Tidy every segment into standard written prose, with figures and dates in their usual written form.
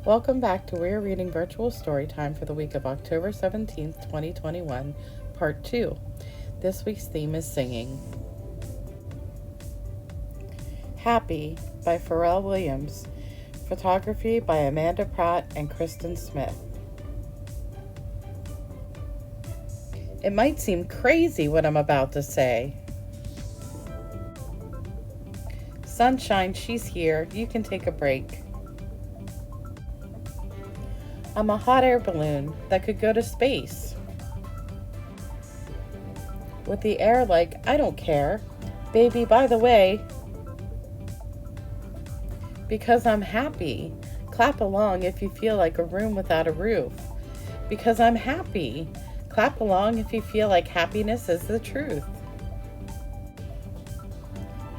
Welcome back to Weir Reading Virtual Storytime for the week of October 17th, 2021, Part 2. This week's theme is singing. Happy by Pharrell Williams. Photography by Amanda Pratt and Kristen Smith. It might seem crazy what I'm about to say. Sunshine, she's here. You can take a break. I'm a hot air balloon that could go to space. With the air like, I don't care. Baby, by the way, because I'm happy. Clap along if you feel like a room without a roof. Because I'm happy. Clap along if you feel like happiness is the truth.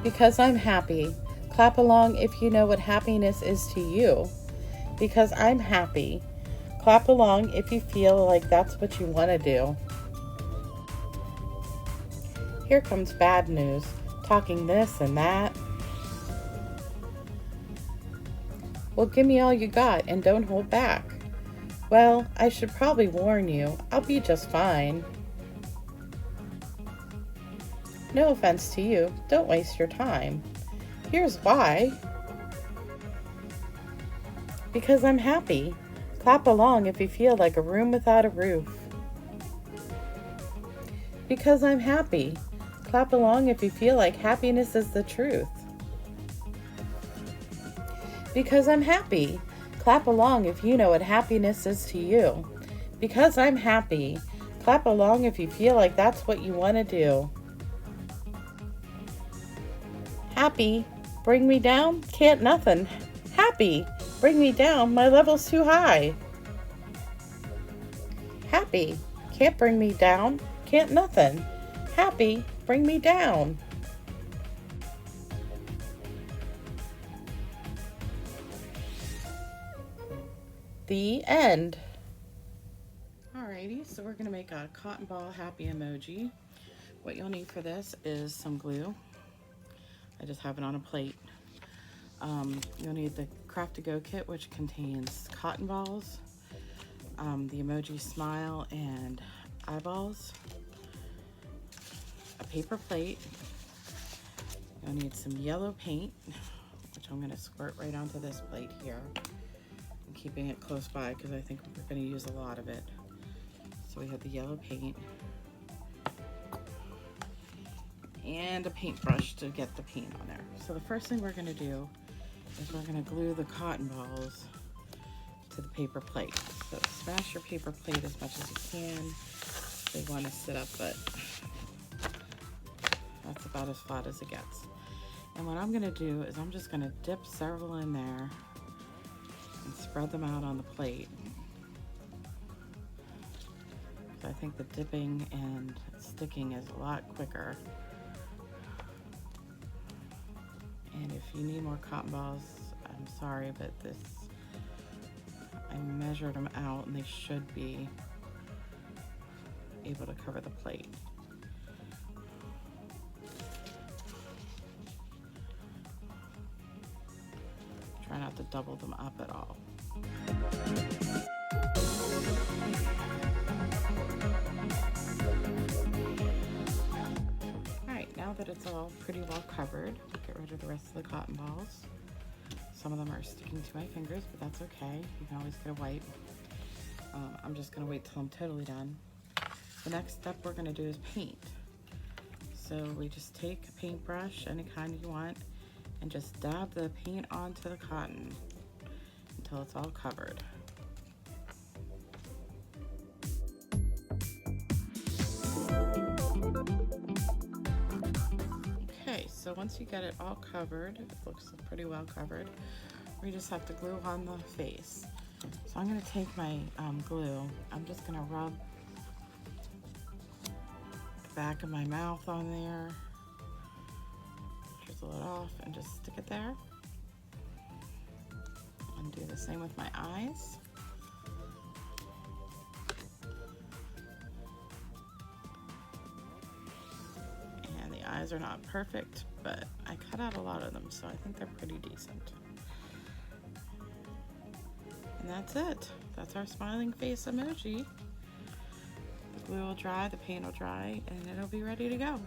Because I'm happy. Clap along if you know what happiness is to you. Because I'm happy. Clap along if you feel like that's what you want to do. Here comes bad news, talking this and that. Well, give me all you got and don't hold back. Well, I should probably warn you, I'll be just fine. No offense to you, don't waste your time. Here's why. Because I'm happy. Clap along if you feel like a room without a roof. Because I'm happy. Clap along if you feel like happiness is the truth. Because I'm happy. Clap along if you know what happiness is to you. Because I'm happy. Clap along if you feel like that's what you want to do. Happy. Bring me down? Can't nothing. Happy. Bring me down, my level's too high. Happy, can't bring me down, can't nothing. Happy, bring me down. The end. Alrighty, so we're gonna make a cotton ball happy emoji. What you'll need for this is some glue. I just have it on a plate. You'll need the Craft to Go kit, which contains cotton balls, the emoji smile and eyeballs, a paper plate. You'll need some yellow paint, which I'm going to squirt right onto this plate here. I'm keeping it close by because I think we're going to use a lot of it. So we have the yellow paint and a paintbrush to get the paint on there. So the first thing we're going to do is we're going to glue the cotton balls to the paper plate. So smash your paper plate as much as you can. They want to sit up, but that's about as flat as it gets. And what I'm going to do is I'm just going to dip several in there and spread them out on the plate. So I think the dipping and sticking is a lot quicker. And if you need more cotton balls, I'm sorry, but I measured them out and they should be able to cover the plate. Try not to double them up at all. Now that it's all pretty well covered, get rid of the rest of the cotton balls. Some of them are sticking to my fingers, but that's okay. You can always get a wipe. I'm just going to wait till I'm totally done. The next step we're going to do is paint. So we just take a paintbrush, any kind you want, and just dab the paint onto the cotton until it's all covered. So once you get it all covered, it looks pretty well covered, we just have to glue on the face. So I'm going to take my glue, I'm just going to rub the back of my mouth on there, drizzle it off and just stick it there. And do the same with my eyes. Eyes are not perfect, but I cut out a lot of them, so I think they're pretty decent. And that's it. That's our smiling face emoji. The glue will dry, the paint will dry, and it'll be ready to go.